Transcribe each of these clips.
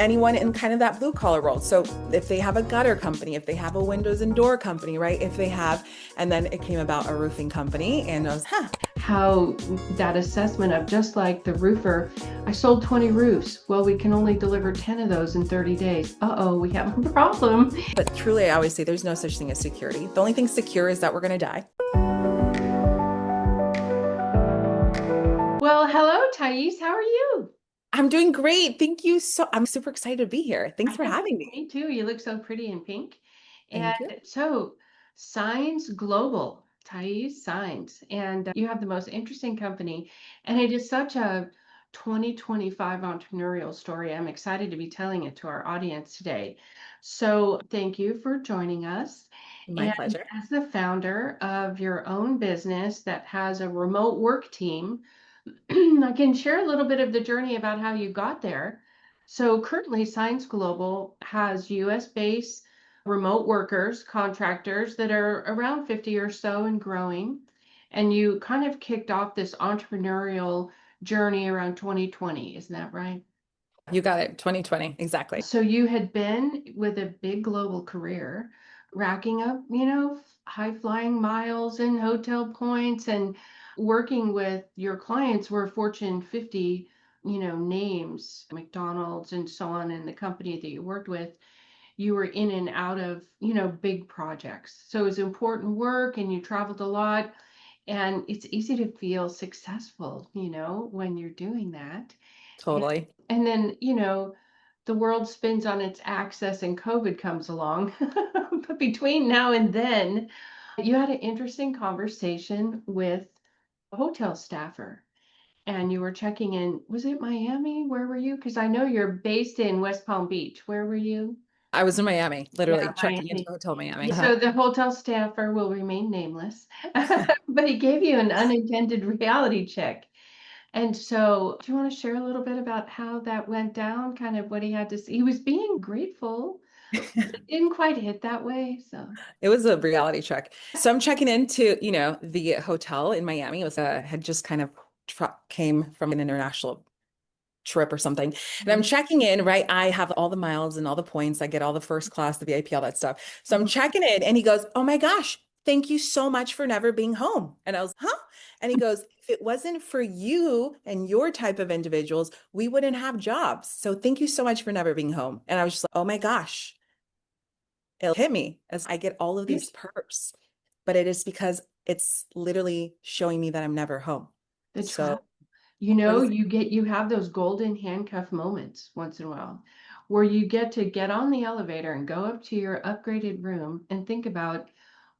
anyone in kind of that blue collar world. So if they have a gutter company, if they have a windows and door company, right? If they have, and then it came about a roofing company and I was, how that assessment of just like the roofer, I sold 20 roofs. Well, we can only deliver 10 of those in 30 days. Uh-oh, we have a problem. But truly, I always say there's no such thing as security. The only thing secure is that we're going to die. Well, hello, Thais. How are you? I'm doing great. Thank you. I'm super excited to be here. Thanks I for know, having me. me too. You look so pretty in pink. And Thank you. so, Saenz Global, Thais Saenz, and you have the most interesting company. And it is such a 2025 entrepreneurial story. I'm excited to be telling it to our audience today. So, thank you for joining us. My And pleasure. as the founder of your own business that has a remote work team, I can share a little bit of the journey about how you got there. So currently, Science Global has US based remote workers, contractors that are around 50 or so and growing. And you kind of kicked off this entrepreneurial journey around 2020, isn't that right? You got it. 2020. Exactly. So you had been with a big global career, racking up, high flying miles and hotel points and working with your clients were Fortune 50, names, McDonald's and so on, in the company that you worked with. You were in and out of, big projects. So it was important work and you traveled a lot. And it's easy to feel successful, when you're doing that. And, Totally. and then, the world spins on its axis and COVID comes along. But between now and then, you had an interesting conversation with a hotel staffer and you were checking in. Was it Miami? Where were you? Because I know you're based in West Palm Beach. Where were you? I was in Miami, literally Yeah, checking into Miami. Hotel Miami. So the hotel staffer will remain nameless, but he gave you an unintended reality check. And so, do you want to share a little bit about how that went down? Kind of what he had to say. He was being grateful. It didn't quite hit that way. So, It was a reality check. So I'm checking into, the hotel in Miami. It was had just kind of came from an international trip or something. And I'm mhm, checking in, right? I have all the miles and all the points. I get all the first class, the VIP, all that stuff. So I'm mhm. checking in and he goes, "Oh my gosh, thank you so much for never being home." And I was, "Huh?" And he goes, "If it wasn't for you and your type of individuals, we wouldn't have jobs. So thank you so much for never being home." And I was just like, "Oh my gosh." It hit me as I get all of these perks, but it is because it's literally showing me that I'm never home. The So trap. crazy. You have those golden handcuff moments once in a while where you get to get on the elevator and go up to your upgraded room and think about,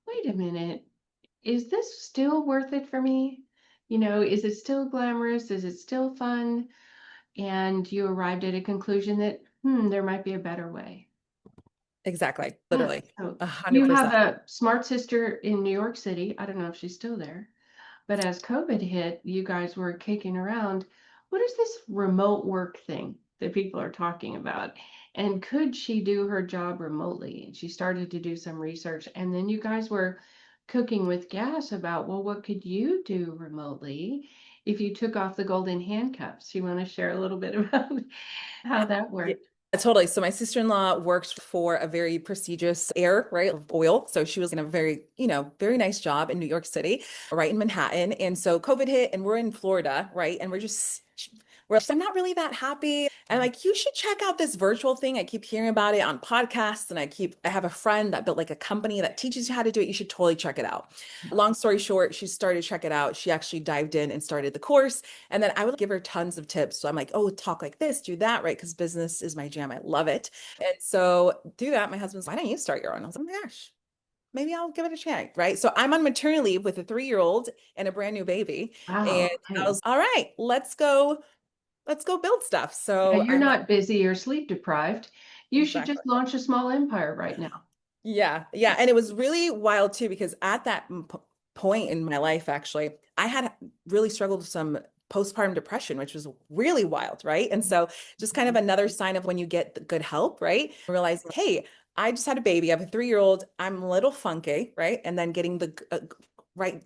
wait a minute, is this still worth it for me? Is it still glamorous? Is it still fun? And you arrived at a conclusion that, there might be a better way. Exactly. Yeah. Literally So a hundred you have percent. a smart sister in New York City. I don't know if she's still there, but as COVID hit, you guys were kicking around. What is this remote work thing that people are talking about? And could she do her job remotely? And she started to do some research. And then you guys were cooking with gas about, well, what could you do remotely if you took off the golden handcuffs? You want to share a little bit about how that Yeah, worked? totally. So my sister-in-law works for a very prestigious air, right, of oil. So she was in a very, very nice job in New York City, right in Manhattan. And so COVID hit and we're in Florida, right? And I'm not really that happy. And like, you should check out this virtual thing. I keep hearing about it on podcasts and I have a friend that built like a company that teaches you how to do it. You should totally check it out. Long story short, she started to check it out. She actually dived in and started the course. And then I would give her tons of tips. So I'm like, oh, talk like this, do that, right? Because business is my jam. I love it. And so do that. My husband's like, why don't you start your own? I was like, oh my gosh, maybe I'll give it a chance, right? So I'm on maternity leave with a 3-year-old and a brand new baby. And Wow. I Okay. was, all right, let's go build stuff. Yeah, So you're I'm not busy or sleep deprived. You should exactly. just launch a small empire right now. Yeah, yeah. And it was really wild too, because at that point in my life, actually, I had really struggled with some postpartum depression, which was really wild, right? And so just kind of another sign of when you get the good help, right? Realizing, hey, I just had a baby. I have a 3-year-old. I'm a little funky, right? And then getting the right,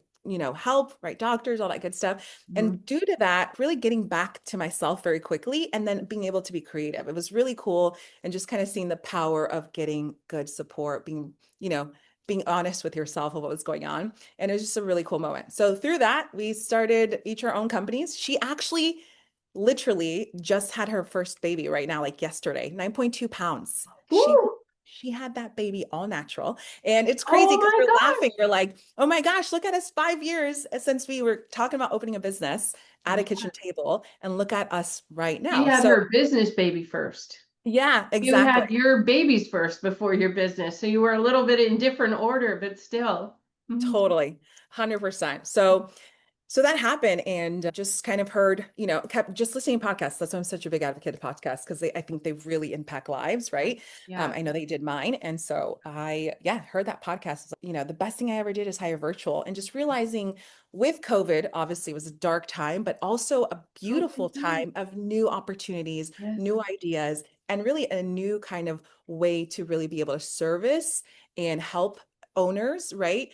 help, right doctors, all that good stuff. Mhm. And due to that, really getting back to myself very quickly and then being able to be creative. It was really cool and just kind of seeing the power of getting good support, being honest with yourself of what was going on. And it was just a really cool moment. So through that, we started each our own companies. She actually literally just had her first baby right now, like yesterday, 9.2 pounds. Woo! She had that baby all natural. And it's crazy Oh because my we're laughing. gosh. We're like, oh my gosh, look at us 5 years since we were talking about opening a business at a Yeah. kitchen table. And look at us right She now. had So, her business baby first. yeah, You exactly. had your babies first before your business. So you were a little bit in different order, but still. Mhm. Totally. 100%. So that happened and just kind of heard, kept just listening to podcasts. That's why I'm such a big advocate of podcasts because I think they really impact lives, right? Yeah. I know they did mine. And so yeah, heard that podcast. It's like, the best thing I ever did is hire virtual and just realizing with COVID, obviously it was a dark time, but also a Oh, beautiful big time. time of new opportunities, Yes. new ideas, and really a new kind of way to really be able to service and help owners, right?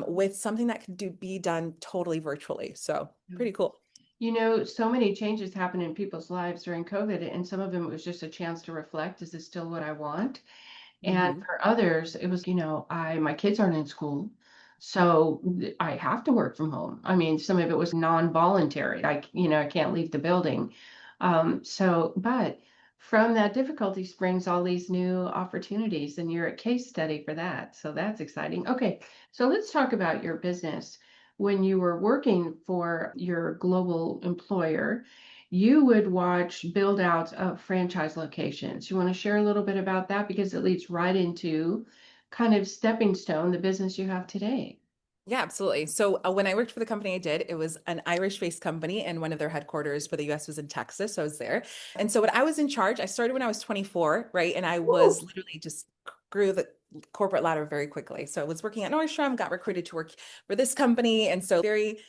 With something that can be done totally virtually. So Mhm. pretty cool. So many changes happened in people's lives during COVID, and some of them it was just a chance to reflect, is this still what I want? And Hmm. for others, it was, my kids aren't in school, so I have to work from home. I mean, some of it was non-voluntary. I can't leave the building. But from that difficulty springs all these new opportunities, and you're a case study for that. So that's exciting. Okay, so let's talk about your business. When you were working for your global employer, you would watch build outs of franchise locations. You want to share a little bit about that because it leads right into kind of stepping stone, the business you have today. Yeah, absolutely. So when I worked for the company I did, it was an Irish-based company, and one of their headquarters for the US was in Texas. So I was there. And so when I was in charge, I started when I was 24, right? And I was Woo! literally just grew the corporate ladder very quickly. So I was working at Nordstrom, got recruited to work for this company. And so very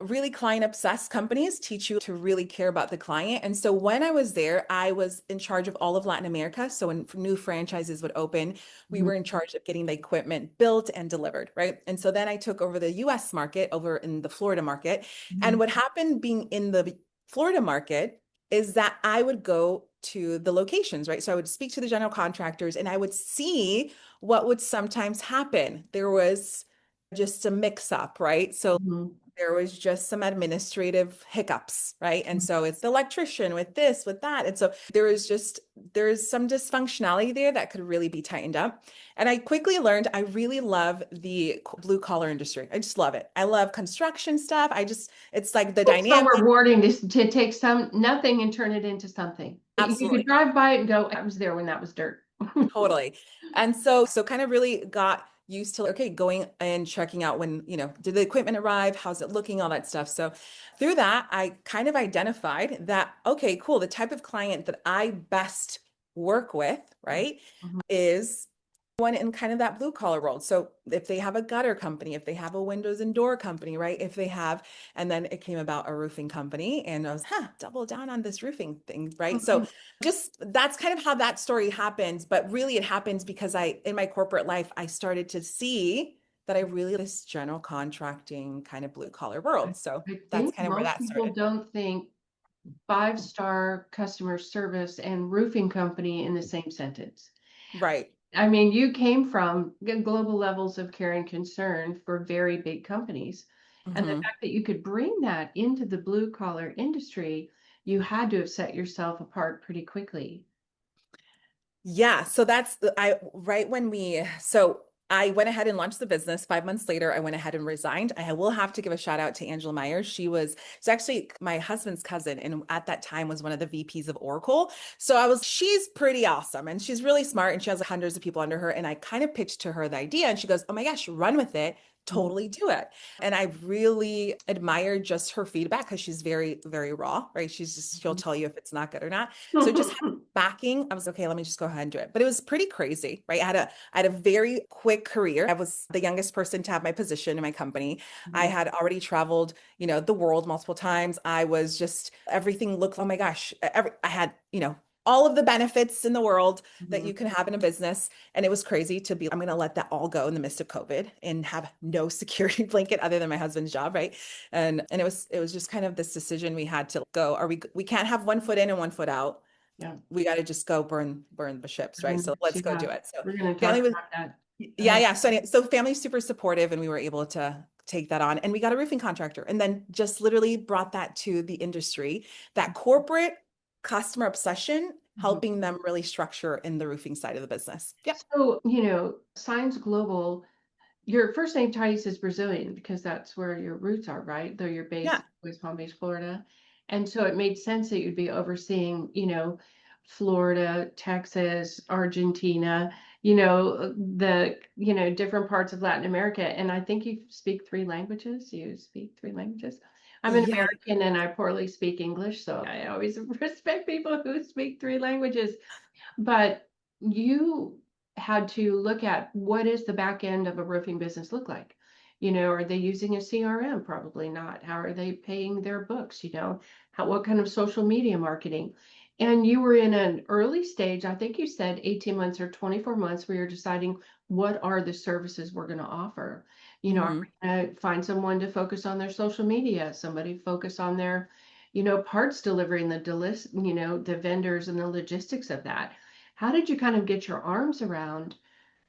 really client obsessed companies teach you to really care about the client. And so when I was there, I was in charge of all of Latin America. So when new franchises would open, we Mhm, were in charge of getting the equipment built and delivered, right? And so then I took over the US market over in the Florida market. And mhm, what happened being in the Florida market is that I would go to the locations, right? So I would speak to the general contractors and I would see what would sometimes happen. There was just a mix up, right? So mhm, there was just some administrative hiccups, right? And mhm. so it's the electrician with this, with that. And so there's some dysfunctionality there that could really be tightened up. And I quickly learned I really love the blue collar industry. I just love it. I love construction stuff. It's like the It's so dynamic. rewarding to take some nothing and turn it into something. You could Absolutely. drive by it and go, I was there when that was dirt. Totally. And so kind of really got used to, okay, going and checking out when, did the equipment arrive? How's it looking? All that stuff. So through that, I kind of identified that, okay, cool. The type of client that I best work with, right, Mhm, is one in kind of that blue collar world. So if they have a gutter company, if they have a windows and door company, right? If they have, and then it came about a roofing company and I was, double down on this roofing thing, right? So mhm. just that's kind of how that story happens. But really it happens because in my corporate life, I started to see that I really this general contracting kind of blue collar I world. So I that's think kind of where most that people started. don't think five-star customer service and roofing company in the same sentence. Right. I mean, you came from global levels of care and concern for very big companies. And the Mhm. fact that you could bring that into the blue collar industry, you had to have set yourself apart pretty quickly. Yeah, so I right when so I went ahead and launched the business. 5 months later, I went ahead and resigned. I will have to give a shout out to Angela Myers. It's actually my husband's cousin, and at that time was one of the VPs of Oracle. She's pretty awesome and she's really smart and she has hundreds of people under her. And I kind of pitched to her the idea and she goes, oh my gosh, run with it. Mhm, Totally do it. And I really admired just her feedback because she's very, very raw, right? She'll mhm. tell you if it's not good or not. So just backing, I was okay, let me just go ahead and do it. But it was pretty crazy, right? I had a very quick career. I was the youngest person to have my position in my company. I Mhm. had already traveled, the world multiple times. I was just everything looked, oh my gosh, I had, all of the benefits in the world that Mhm. you can have in a business. And it was crazy to be, I'm going to let that all go in the midst of COVID and have no security blanket other than my husband's job, right? And it was just kind of this decision we had to go. We can't have one foot in and one foot out. Yeah. We got to just go burn the ships, right? So let's go Yeah, do it. So we're going to talk family was about that. Go yeah, ahead. yeah. So family's super supportive and we were able to take that on and we got a roofing contractor and then just literally brought that to the industry, that corporate customer obsession, Mhm. helping them really structure in the roofing side of the business. Yep. So, Saenz Global, your first name, Thais, is Brazilian because that's where your roots are, right? Though you're based Yeah. in West Palm Beach, Florida. And so it made sense that you'd be overseeing, Florida, Texas, Argentina, different parts of Latin America. And I think you speak three languages. You speak three languages. I'm an Yeah. American and I poorly speak English, so I always respect people who speak three languages. But you had to look at what is the back end of a roofing business look like? Are they using a CRM? Probably not. How are they paying their books? What kind of social media marketing? And you were in an early stage, I think you said 18 months or 24 months, where you're deciding what are the services we're going to offer. Are Hmm. we going to find someone to focus on their social media, somebody focus on their, parts delivery and the vendors and the logistics of that. How did you kind of get your arms around,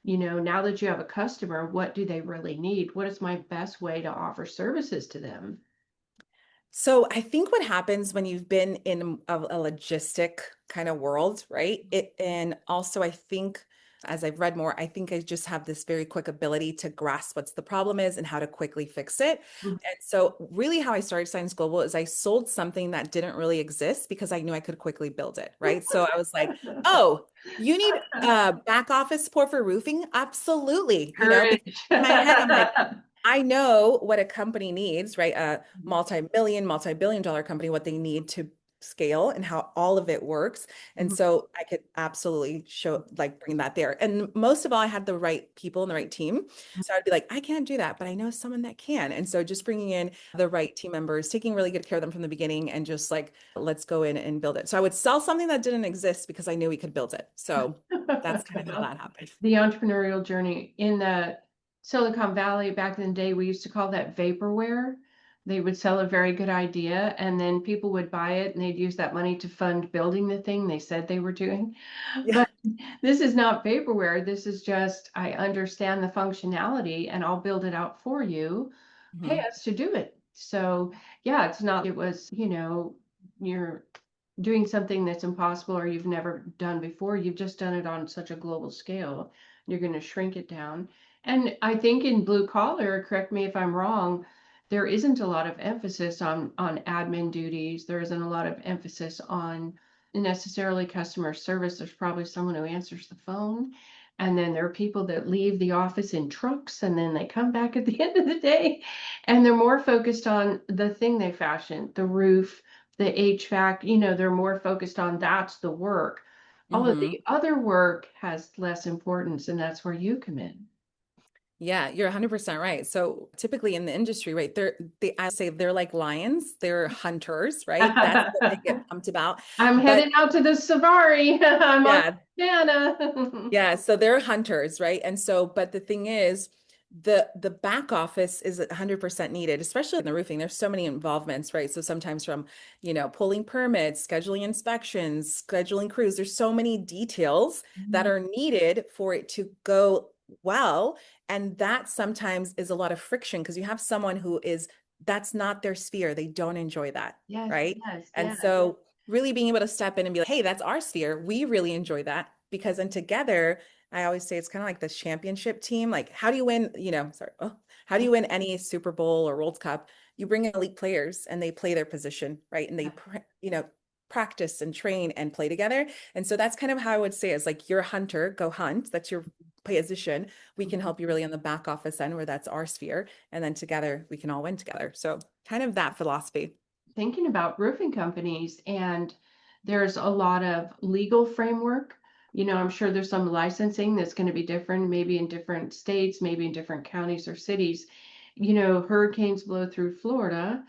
now that you have a customer, what do they really need? What is my best way to offer services to them? So I think what happens when you've been in a logistic kind of world, right? And also I think as I've read more, I think I just have this very quick ability to grasp what's the problem is and how to quickly fix it. Mhm. And so really how I started Saenz Global is I sold something that didn't really exist because I knew I could quickly build it, right? So I was like, oh, you need back office support for roofing? Absolutely. Because Courage. in my head, I'm like, I know what a company needs, right? A multi-million, multi-billion dollar company, what they need to scale and how all of it works. And Mhm. so I could absolutely bring that there. And most of all, I had the right people and the right team. So I'd be like, I can't do that, but I know someone that can. And so just bringing in the right team members, taking really good care of them from the beginning and just like, let's go in and build it. So I would sell something that didn't exist because I knew we could build it. So that's kind of how that happened. The entrepreneurial journey in the Silicon Valley back in the day, we used to call that vaporware. They would sell a very good idea and then people would buy it and they'd use that money to fund building the thing they said they were doing. Yeah. But this is not vaporware. This is just, I understand the functionality and I'll build it out for you. Pay Mhm. us to do it. So yeah, it was, you're doing something that's impossible or you've never done before. You've just done it on such a global scale. You're going to shrink it down. And I think in blue collar, correct me if I'm wrong, there isn't a lot of emphasis on admin duties. There isn't a lot of emphasis on necessarily customer service. There's probably someone who answers the phone. And then there are people that leave the office in trucks and then they come back at the end of the day and they're more focused on the thing they fashioned, the roof, the HVAC, they're more focused on that's the work. All of Mhm. the other work has less importance, and that's where you come in. Yeah, you're 100% right. So typically in the industry, right, I say they're like lions, they're hunters, right? That's what they get pumped about. I'm But headed out to the safari. I'm on yeah, Montana. yeah, so they're hunters, right? And so, but the thing is, the back office is 100% needed, especially in the roofing. There's so many involvements, right? So sometimes from, pulling permits, scheduling inspections, scheduling crews, there's so many details that are needed for it to go well. And that sometimes is a lot of friction because you have someone that's not their sphere. They don't enjoy that, Yes, right? yes, And yes. so really being able to step in and be like, hey, that's our sphere. We really enjoy that because then together, I always say it's kind of like this championship team. Like, how do you win, how do you win any Super Bowl or World Cup? You bring in elite players and they play their position, right? And practice and train and play together. And so that's kind of how I would say is like you're a hunter, go hunt. That's your position. We can help you really on the back office end where that's our sphere. And then together we can all win together. So kind of that philosophy. Thinking about roofing companies, and there's a lot of legal framework. I'm sure there's some licensing that's going to be different, maybe in different states, maybe in different counties or cities. Hurricanes blow through Florida,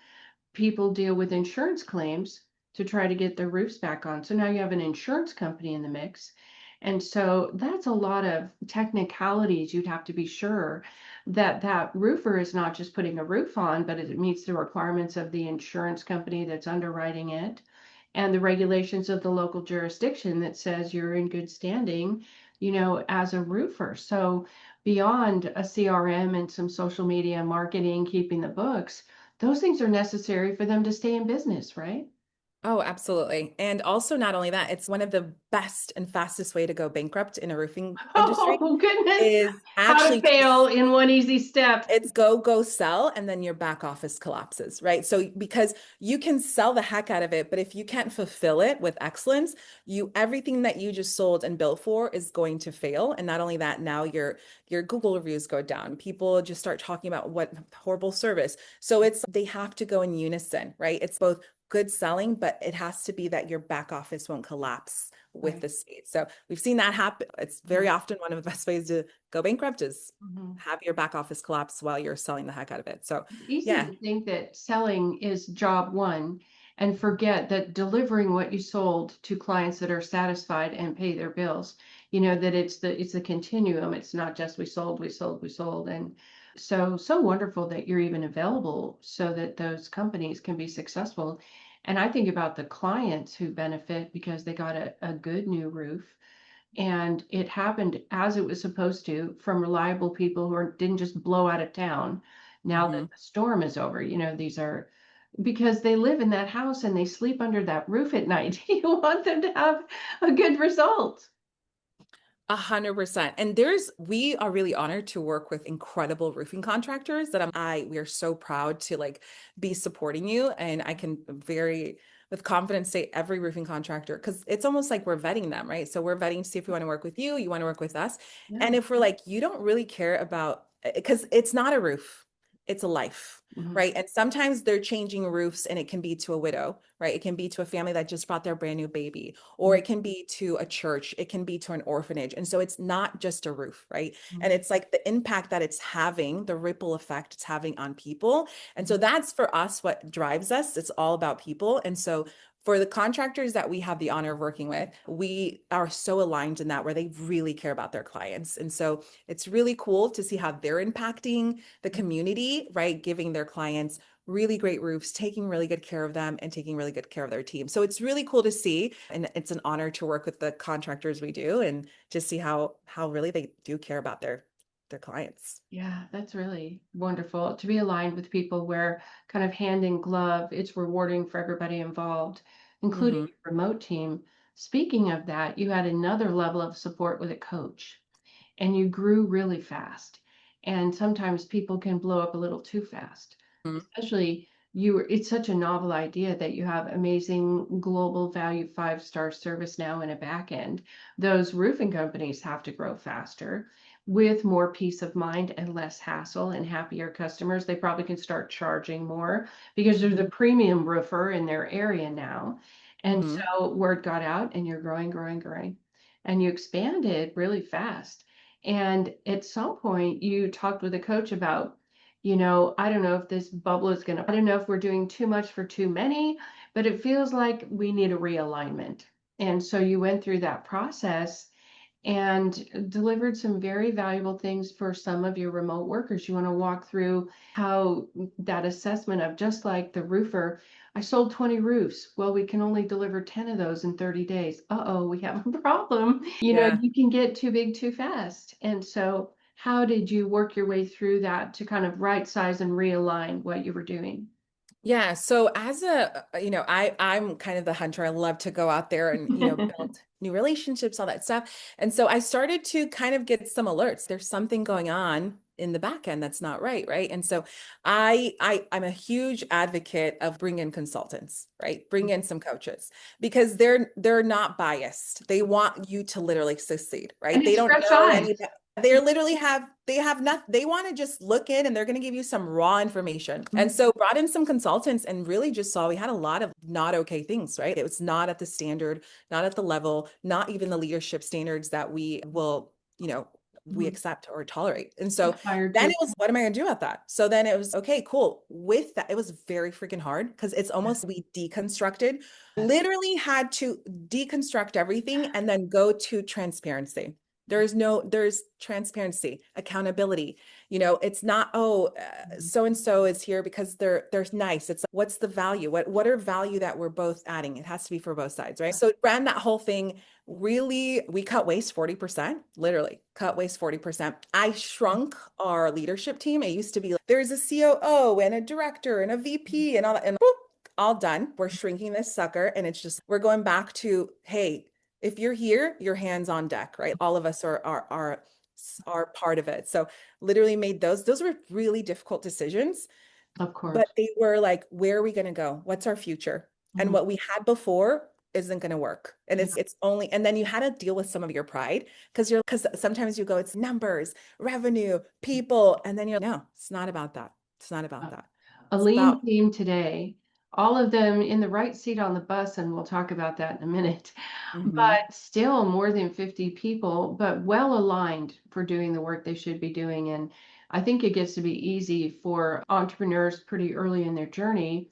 people deal with insurance claims. to try to get their roofs back on. So now you have an insurance company in the mix. And so that's a lot of technicalities. You'd have to be sure that that roofer is not just putting a roof on, but it meets the requirements of the insurance company that's underwriting it and the regulations of the local jurisdiction that says you're in good standing, as a roofer. So beyond a CRM and some social media marketing, keeping the books, those things are necessary for them to stay in business, right? Oh, absolutely. And also not only that, it's one of the best and fastest way to go bankrupt in a roofing industry Oh, goodness. is How to actually to fail in one easy step. it's go sell and then your back office collapses, right? So because you can sell the heck out of it, but if you can't fulfill it with excellence, you everything that you just sold and built for is going to fail. And not only that, now your Google reviews go down. People just start talking about what horrible service. So it's they have to go in unison, right? It's both good selling, but it has to be that your back office won't collapse with Right. the state. So we've seen that happen. It's very often one of the best ways to go bankrupt is Mhm. have your back office collapse while you're selling the heck out of it. So, It's easy yeah. to think that selling is job one and forget that delivering what you sold to clients that are satisfied and pay their bills, that it's the continuum. It's not just we sold, we sold, we sold. And so wonderful that you're even available so that those companies can be successful. And I think about the clients who benefit because they got a good new roof and it happened as it was supposed to from reliable people who didn't just blow out of town now that Hmm. the storm is over. These are because they live in that house and they sleep under that roof at night. You want them to have a good result. 100%. And we are really honored to work with incredible roofing contractors that we are so proud to like be supporting you. And I can very with confidence say every roofing contractor, because it's almost like we're vetting them, right? So we're vetting to see if we want to work with you, you want to work with us. Yeah. And if we're like, you don't really care about, because it's not a roof, it's a life. Mhm. Right. And sometimes they're changing roofs and it can be to a widow, right? It can be to a family that just brought their brand new baby, or it can be to a church, it can be to an orphanage. And so it's not just a roof, right? And Mhm. it's like the impact that it's having, the ripple effect it's having on people. And so that's for us what drives us. It's all about people. And so for the contractors that we have the honor of working with, we are so aligned in that where they really care about their clients. And so it's really cool to see how they're impacting the community, right? Giving their clients really great roofs, taking really good care of them and taking really good care of their team. So it's really cool to see. And it's an honor to work with the contractors we do and to see how really they do care about their clients. Yeah, that's really wonderful to be aligned with people where kind of hand in glove, it's rewarding for everybody involved, including Hmm. your remote team. Speaking of that, you had another level of support with a coach and you grew really fast. And sometimes people can blow up a little too fast, especially it's such a novel idea that you have amazing global value 5-star service now in a back end. Those roofing companies have to grow faster with more peace of mind and less hassle and happier customers. They probably can start charging more because they're the premium roofer in their area now. And Hmm. so word got out and you're growing, growing, growing. And you expanded really fast. And at some point, you talked with a coach about, I don't know if this bubble is going to, I don't know if we're doing too much for too many, but it feels like we need a realignment. And so you went through that process and delivered some very valuable things for some of your remote workers. You want to walk through how that assessment of just like the roofer, I sold 20 roofs. Well, we can only deliver 10 of those in 30 days. Uh-oh, we have a problem. Yeah. You can get too big too fast. And so how did you work your way through that to kind of right size and realign what you were doing? Yeah. So as I'm kind of the hunter. I love to go out there and, build new relationships, all that stuff. And so I started to kind of get some alerts. There's something going on in the back end that's not right, right? And so I'm a huge advocate of bring in consultants, right? Bring in some coaches because they're not biased. They want you to literally succeed, And right? They it's don't fresh know eyes. any they have nothing. They want to just look in and they're going to give you some raw information. And so brought in some consultants and really just saw we had a lot of not okay things, right? It was not at the standard, not at the level, not even the leadership standards that we will, we Mhm. accept or tolerate. And so Hired then to. it was, what am I going to do about that? So then it was, okay, cool. With that, it was very freaking hard because it's almost we deconstructed, Yes. literally had to deconstruct everything and then go to transparency. There's transparency, accountability. It's not, oh, so and so is here because they're nice. It's like, what's the value? What are value that we're both adding? It has to be for both sides, right? So ran that whole thing. Really, we cut waste 40%, literally cut waste 40%. I shrunk our leadership team. It used to be like, there's a COO and a director and a VP and all that, and boop, all done. We're shrinking this sucker. And it's just, we're going back to, hey, if you're here, your hands on deck, right? All of us are part of it. So literally made those were really difficult decisions, Of but course. they were like, where are we going to go? What's our future? And Mhm. what we had before isn't going to work. And Yeah. it's only, and then you had to deal with some of your pride because sometimes you go, it's numbers, revenue, people. And then you're like, no, it's not about that. It's not about Uh, that. A It's lean about, team today, all of them in the right seat on the bus, and we'll talk about that in a minute, mhm, but still more than 50 people, but well aligned for doing the work they should be doing. And I think it gets to be easy for entrepreneurs pretty early in their journey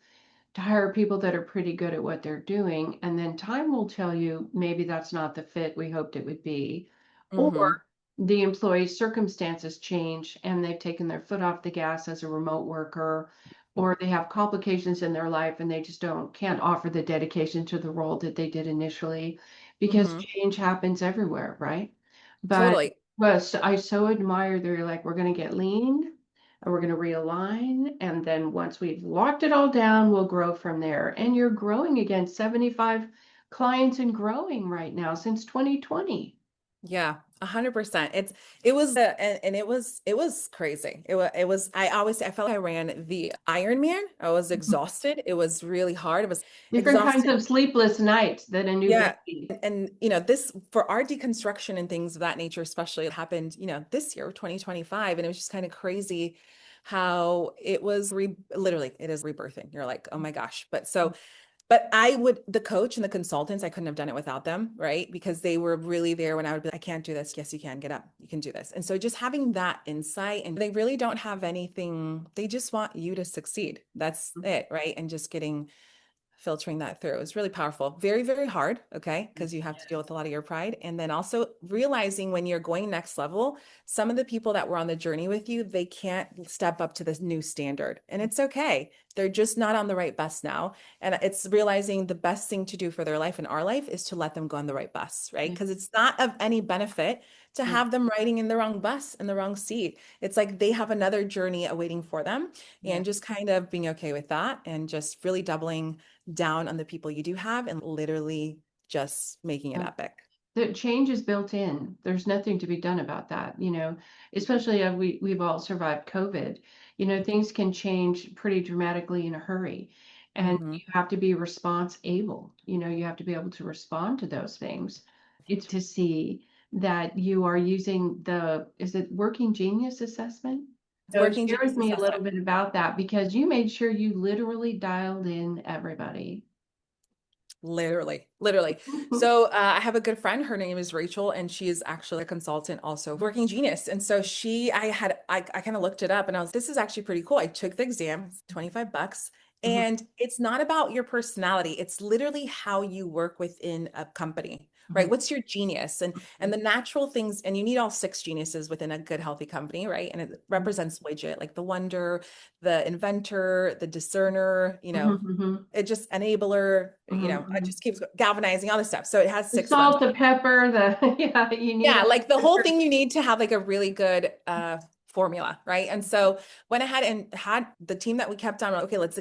to hire people that are pretty good at what they're doing. And then time will tell you maybe that's not the fit we hoped it would be. Or mhm, the employee's circumstances change and they've taken their foot off the gas as a remote worker, or they have complications in their life and they just can't offer the dedication to the role that they did initially because mhm. change happens everywhere, right? But Totally. I so admire they're like, we're going to get lean and we're going to realign. And then once we've locked it all down, we'll grow from there. And you're growing again, 75 clients and growing right now since 2020. Yeah, 100%. It was and it was crazy. It was I felt like I ran the Ironman. I was exhausted. It was really hard. It was Different kinds exhausting. of sleepless nights than a new Yeah. baby. And this for our deconstruction and things of that nature, especially it happened, this year, 2025. And it was just kind of crazy how it was literally it is rebirthing. You're like, oh my gosh. But the coach and the consultants, I couldn't have done it without them, right? Because they were really there when I would be like, I can't do this. Yes, you can. Get up. You can do this. And so just having that insight, and they really don't have anything, they just want you to succeed. That's it, right? And just filtering that through is really powerful. Very, very hard, okay? Because you have to deal with a lot of your pride. And then also realizing when you're going next level, some of the people that were on the journey with you, they can't step up to this new standard. And it's okay. They're just not on the right bus now. And it's realizing the best thing to do for their life and our life is to let them go on the right bus, right? Yeah, Because it's not of any benefit to yeah, have them riding in the wrong bus in the wrong seat. It's like they have another journey awaiting for them, yeah. and just kind of being okay with that and just really doubling down on the people you do have and literally just making it Yeah. epic. The change is built in. There's nothing to be done about that, especially as we've all survived COVID. Things can change pretty dramatically in a hurry. And Hmm. you have to be response able. You have to be able to respond to those things. It's to see that you are using is it working genius assessment? So Working share with genius me a little assessment. bit about that because you made sure you literally dialed in everybody. Literally. So I have a good friend. Her name is Rachel, and she is actually a consultant, also working genius. And so I kind of looked it up, and I was, this is actually pretty cool. I took the exam, it's 25 bucks, Mhm, and it's not about your personality. It's literally how you work within a company, right? mhm, What's your genius and the natural things, and you need all six geniuses within a good, healthy company, right? And it represents widget, like the wonder, the inventor, the discerner, mhm, mhm, it just enabler, mhm, it mhm. just keeps galvanizing all this stuff. So it has The six of them. salt, the pepper, yeah, you need Yeah, all like the the whole different. thing you need to have like a really good formula, right? And so went ahead and had the team that we kept on, okay, let's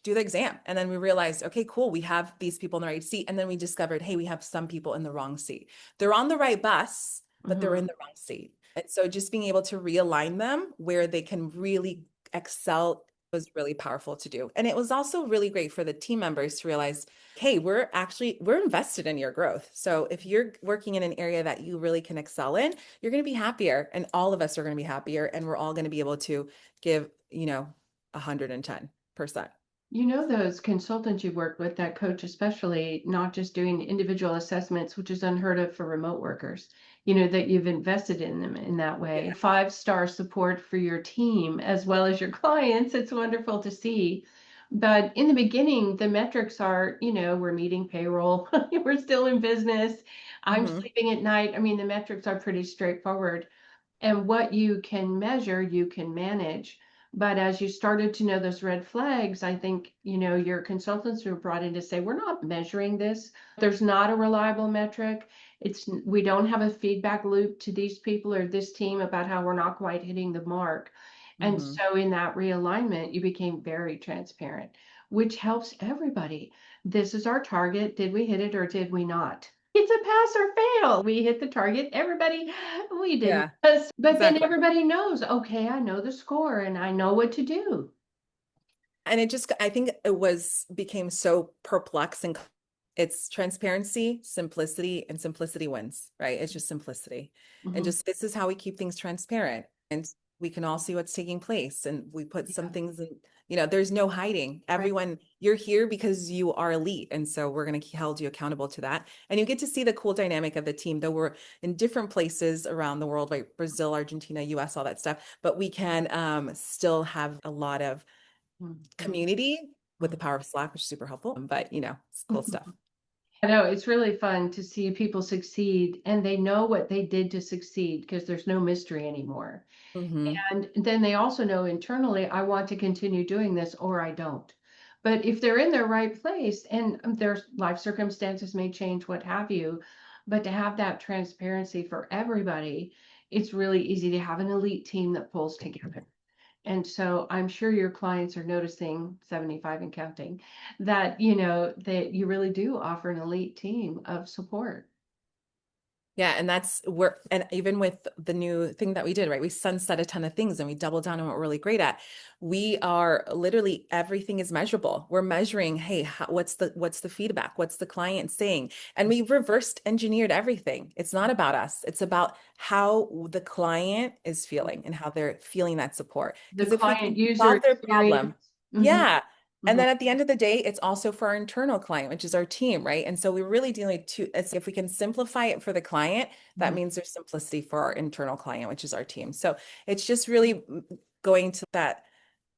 do the exam. And then we realized, okay, cool, we have these people in the right seat. And then we discovered, hey, we have some people in the wrong seat. They're on the right bus, but they're Mhm, in the wrong seat. And so just being able to realign them where they can really excel was really powerful to do. And it was also really great for the team members to realize, hey, we're invested in your growth. So if you're working in an area that you really can excel in, you're going to be happier, and all of us are going to be happier, and we're all going to be able to give, 110%. You know, those consultants you work with, that coach especially, not just doing individual assessments, which is unheard of for remote workers, that you've invested in them in that way. Yeah. 5-star support for your team as well as your clients. It's wonderful to see. But in the beginning, the metrics are, we're meeting payroll, we're still in business, I'm Hmm. sleeping at night. I mean, the metrics are pretty straightforward. And what you can measure, you can manage. But as you started to know those red flags, I think, your consultants were brought in to say, we're not measuring this. There's not a reliable metric. We don't have a feedback loop to these people or this team about how we're not quite hitting the mark. And Hmm. so in that realignment, you became very transparent, which helps everybody. This is our target. Did we hit it or did we not? It's a pass or fail. We hit the target. Everybody, we didn't. Yeah, But then exactly. everybody knows, okay, I know the score and I know what to do. And it just, I think it became so perplexing. It's transparency, simplicity, and simplicity wins, right? It's just simplicity. And Mhm. just this is how we keep things transparent. And we can all see what's taking place. And we put some Yeah, things in, there's no hiding. right. Everyone, you're here because you are elite. And so we're going to hold you accountable to that. And you get to see the cool dynamic of the team, though we're in different places around the world, like Brazil, Argentina, US, all that stuff. But we can still have a lot of Mhm. community with the power of Slack, which is super helpful. But it's cool stuff. I know it's really fun to see people succeed and they know what they did to succeed because there's no mystery anymore. Hmm. And then they also know internally, I want to continue doing this or I don't. But if they're in their right place and their life circumstances may change, what have you, but to have that transparency for everybody, it's really easy to have an elite team that pulls together. And so I'm sure your clients are noticing 75 and counting that, that you really do offer an elite team of support. Yeah, and that's where, and even with the new thing that we did, right? We sunset a ton of things and we doubled down on what we're really great at. We are literally everything is measurable. We're measuring, hey, what's the feedback? What's the client saying? And we reversed engineered everything. It's not about us. It's about how the client is feeling and how they're feeling that support. The Because if we client can user solve their problem, experience. Hmm. yeah. And Hmm. then at the end of the day, it's also for our internal client, which is our team, right? And so we're really dealing with two. If we can simplify it for the client, that Hmm. means there's simplicity for our internal client, which is our team. So it's just really going to that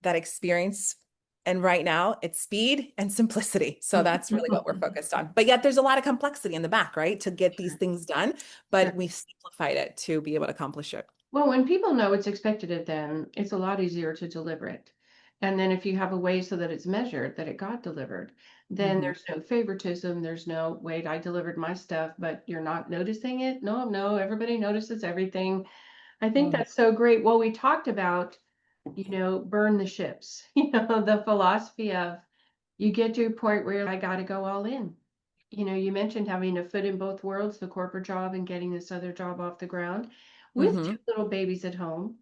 experience. And right now, it's speed and simplicity. So that's really what we're focused on. But yet there's a lot of complexity in the back, right? To get these Sure, things done, sure. but we've simplified it to be able to accomplish it. Well, when people know it's expected of them, it's a lot easier to deliver it. And then if you have a way so that it's measured, that it got delivered, then Hmm. there's no favoritism. There's no, wait, I delivered my stuff, but you're not noticing it. No, no, everybody notices everything. I think Hmm. that's so great. Well, we talked about, burn the ships, the philosophy of you get to a point where I got to go all in. You mentioned having a foot in both worlds, the corporate job and getting this other job off the ground with two Hmm. little babies at home.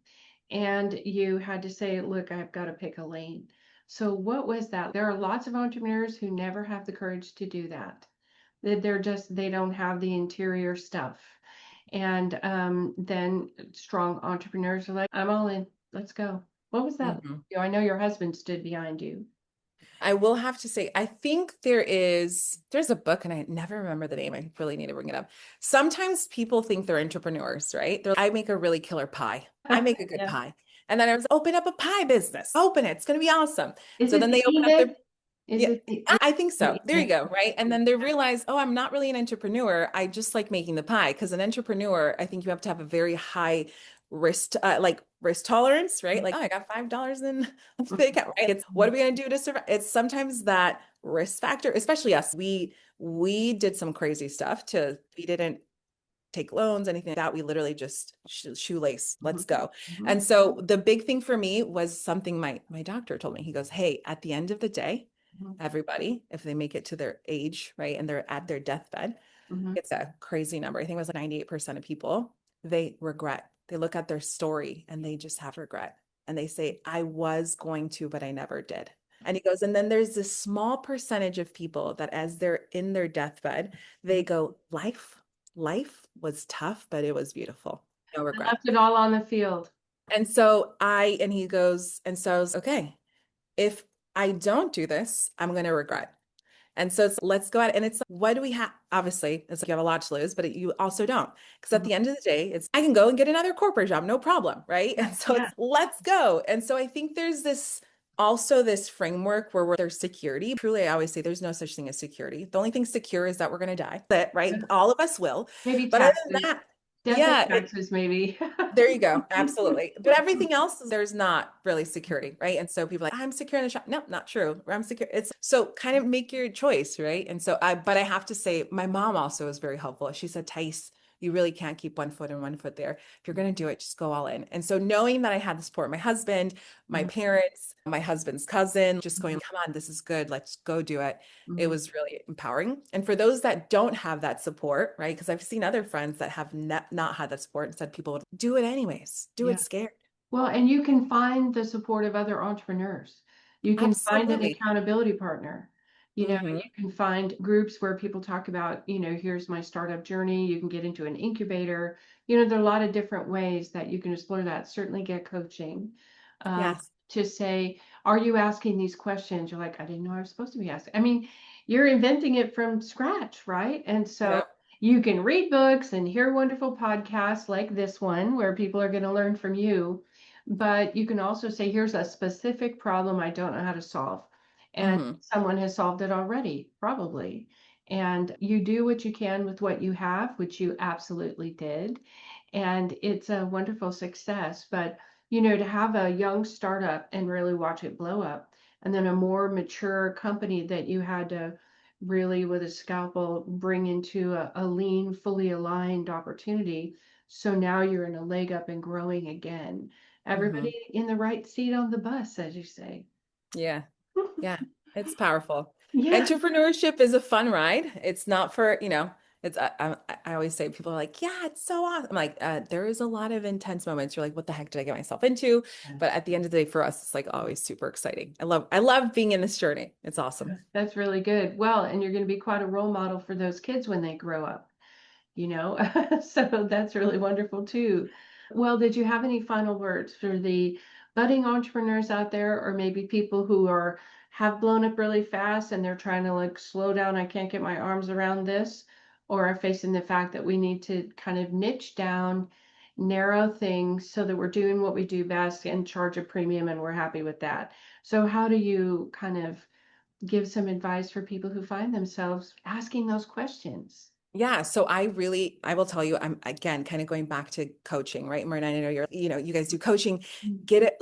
And you had to say, look, I've got to pick a lane. So what was that? There are lots of entrepreneurs who never have the courage to do that. They don't have the interior stuff. And then strong entrepreneurs are like, I'm all in. Let's go. What was that? Hmm. I know your husband stood behind you. I will have to say, I think there's a book and I never remember the name. I really need to bring it up. Sometimes people think they're entrepreneurs, right? I make a really killer pie. I make a good Yeah. pie. And then I was open up a pie business. Open it. It's going to be awesome. Is So it then the they open up their Enid? Is yeah, it the I think so. There you Enid? go, right? And then they realize, oh, I'm not really an entrepreneur. I just like making the pie. Because an entrepreneur, I think you have to have a very high risk tolerance, right? Like, oh, I got $5 in the account, right? It's what are we gonna do to survive? It's sometimes that risk factor, especially us. We did some crazy stuff we didn't take loans, anything like that. We literally just shoelace, let's Mhm, go. mhm, And so the big thing for me was something my doctor told me. He goes, hey, at the end of the day, mhm, everybody, if they make it to their age, right, and they're at their deathbed, mhm, it's a crazy number. I think it was like 98% of people, they regret. They look at their story and they just have regret. And they say, I was going to, but I never did. And he goes, and then there's this small percentage of people that as they're in their deathbed, they mhm. go, life was tough, but it was beautiful. No I regret. left it all on the field. And so and he goes, and so I was okay. If I don't do this, I'm going to regret. And so it's let's go at it. And it's like, what do we have? Obviously, it's like you have a lot to lose, but you also don't. Because at Mhm. the end of the day, it's I can go and get another corporate job, no problem, right? Yeah, And so yeah. it's let's go. And so I think there's this also this framework where there's security. Truly, I always say there's no such thing as security. The only thing secure is that we're going to die. That, right? All of us will. Maybe But other than taxes, that, death and yeah, taxes, maybe. there you go. Absolutely. But everything else, there's not really security, right? And so people are like, I'm secure in the shop. No, not true. Or I'm secure. It's so kind of make your choice, right? And so but I have to say, my mom also was very helpful. She said, Thais, you really can't keep one foot and one foot there. If you're going to do it, just go all in. And so knowing that I had the support of my husband, my Mhm, parents, my husband's cousin, just going, mhm, come on, this is good. Let's go do it. It mhm. was really empowering. And for those that don't have that support, right? Because I've seen other friends that have not had that support and said people would do it anyways, do Yeah. it scared. Well, and you can find the support of other entrepreneurs. You can find an Absolutely. accountability partner. Hmm. You can find groups where people talk about, here's my startup journey. You can get into an incubator. There are a lot of different ways that you can explore that. Certainly get coaching. Yes. To say, are you asking these questions? You're like, I didn't know I was supposed to be asking. I mean, you're inventing it from scratch, right? And so Yep. you can read books and hear wonderful podcasts like this one where people are going to learn from you. But you can also say, here's a specific problem I don't know how to solve. And Hmm. someone has solved it already, probably. And you do what you can with what you have, which you absolutely did. And it's a wonderful success. But, to have a young startup and really watch it blow up, and then a more mature company that you had to really, with a scalpel, bring into a lean, fully aligned opportunity. So now you're in a leg up and growing again. Hmm. Everybody in the right seat on the bus, as you say. Yeah. Yeah. It's powerful. Yeah. Entrepreneurship is a fun ride. It's not for, it's, I always say people are like, yeah, it's so awesome. I'm like, there is a lot of intense moments. You're like, what the heck did I get myself into? But at the end of the day, for us, it's like always super exciting. I love being in this journey. It's awesome. That's really good. Well, and you're going to be quite a role model for those kids when they grow up. you know so that's really wonderful too. Well, did you have any final words for the budding entrepreneurs out there, or maybe people who have blown up really fast and they're trying to like slow down, I can't get my arms around this, or are facing the fact that we need to kind of niche down, narrow things so that we're doing what we do best and charge a premium and we're happy with that? So how do you kind of give some advice for people who find themselves asking those questions? Yeah, so I will tell you, I'm again kind of going back to coaching, right? Marina, I know you guys do coaching. Get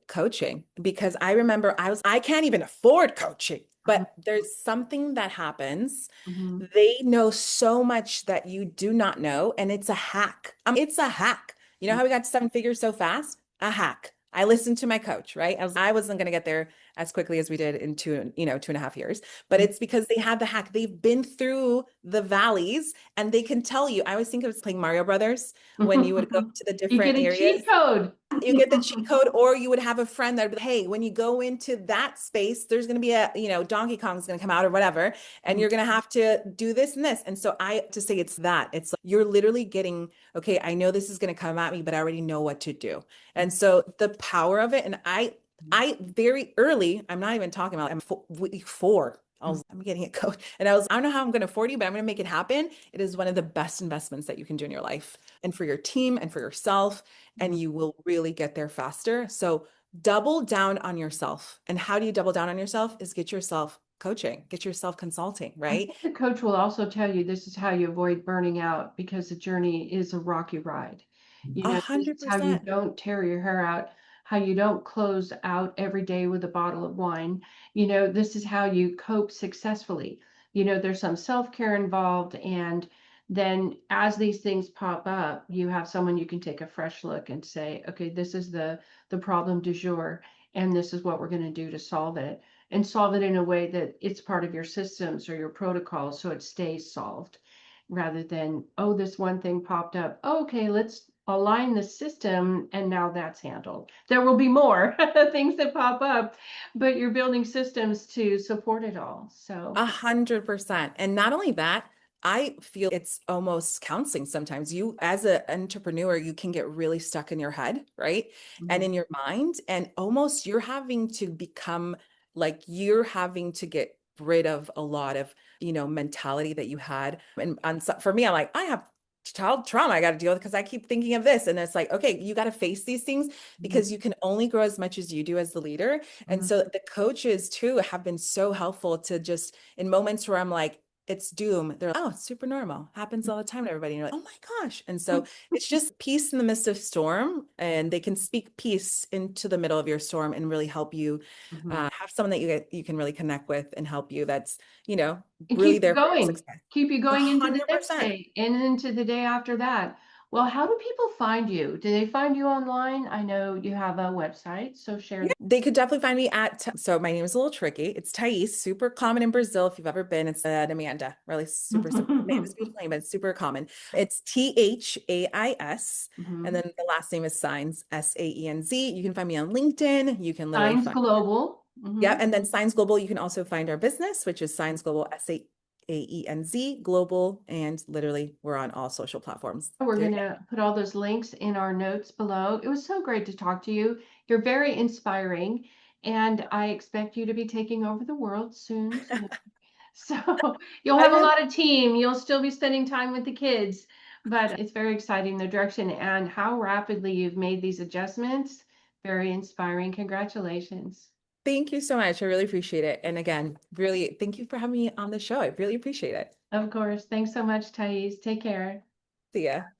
coaching because I remember I can't even afford coaching, Mhm. but there's something that happens. Mhm. They know so much that you do not know, and it's a hack. It's a hack. You know how we got to seven figures so fast? A hack. I listened to my coach, right? I wasn't going to get there as quickly as we did in 2.5 years, but it's because they had the hack. They've been through the valleys and they can tell you. I always think of it playing Mario Brothers when you would go to the You get different a cheat areas. code. You get the cheat code, or you would have a friend that would be, hey, when you go into that space, there's going to be Donkey Kong's going to come out or whatever, and you're going to have to do this and this. And so I to say it's that. It's like you're literally getting, okay, I know this is going to come at me, but I already know what to do. And so the power of it, and I very early, I'm not even talking about, I'm week 4. I'm getting a coach. And I don't know how I'm going to afford you, but I'm going to make it happen. It is one of the best investments that you can do in your life and for your team and for yourself, and you will really get there faster. So double down on yourself. And how do you double down on yourself? Is get yourself coaching, get yourself consulting, I right? think the coach will also tell you this is how you avoid burning out because the journey is a rocky ride. A This hundred is how you percent. don't tear your hair out, how you don't close out every day with a bottle of wine. This is how you cope successfully. There's some self-care involved, and then as these things pop up, you have someone you can take a fresh look and say, okay, this is the problem du jour, and this is what we're going to do to solve it, and solve it in a way that it's part of your systems or your protocols so it stays solved, rather than, oh, this one thing popped up. Oh, okay, let's align the system and now that's handled. There will be more things that pop up, but you're building systems to support it all. So, 100%. And not only that, I feel it's almost counseling sometimes. You, as an entrepreneur, you can get really stuck in your head, right? And mhm, in your mind, and almost you're having to become like you're having to get rid of a lot of, mentality that you had. And for me, I'm like, I have child trauma I got to deal with because I keep thinking of this. And it's like, okay, you got to face these things Mhm, because you can only grow as much as you do as the leader. And mhm, so the coaches too have been so helpful to just in moments where I'm like, it's doom. They're like, oh, it's super normal. Happens all the time to everybody. And you're like, oh my gosh. And so it's just peace in the midst of storm, and they can speak peace into the middle of your storm and really help you mhm. have someone that you can really connect with and help you. That's, And really keep you there for your going. success. Keep you A going into the hundred next percent. day and into the day after that. Well, how do people find you? Do they find you online? I know you have a website, so share Yeah, that. they could definitely find me so my name is a little tricky. It's Thais, super common in Brazil. If you've ever been, it's an Amanda, really super simple. The name is beautiful name, but it's super common. It's Thais, and Mhm. then the last name is Saenz, Saenz. You can find me on LinkedIn. You can literally Saenz find, Global. yeah, Mhm. and then Saenz Global. You can also find our business, which is Saenz Global, Saenz Global, and literally we're on all social platforms. We're There going you go. to put all those links in our notes below. It was so great to talk to you. You're very inspiring, and I expect you to be taking over the world soon, soon. So you'll I have a hope. lot of team. You'll still be spending time with the kids, but it's very exciting, the direction and how rapidly you've made these adjustments. Very inspiring. Congratulations. Thank you so much. I really appreciate it. And again, really, thank you for having me on the show. I really appreciate it. Of course. Thanks so much, Thais. Take care. See ya.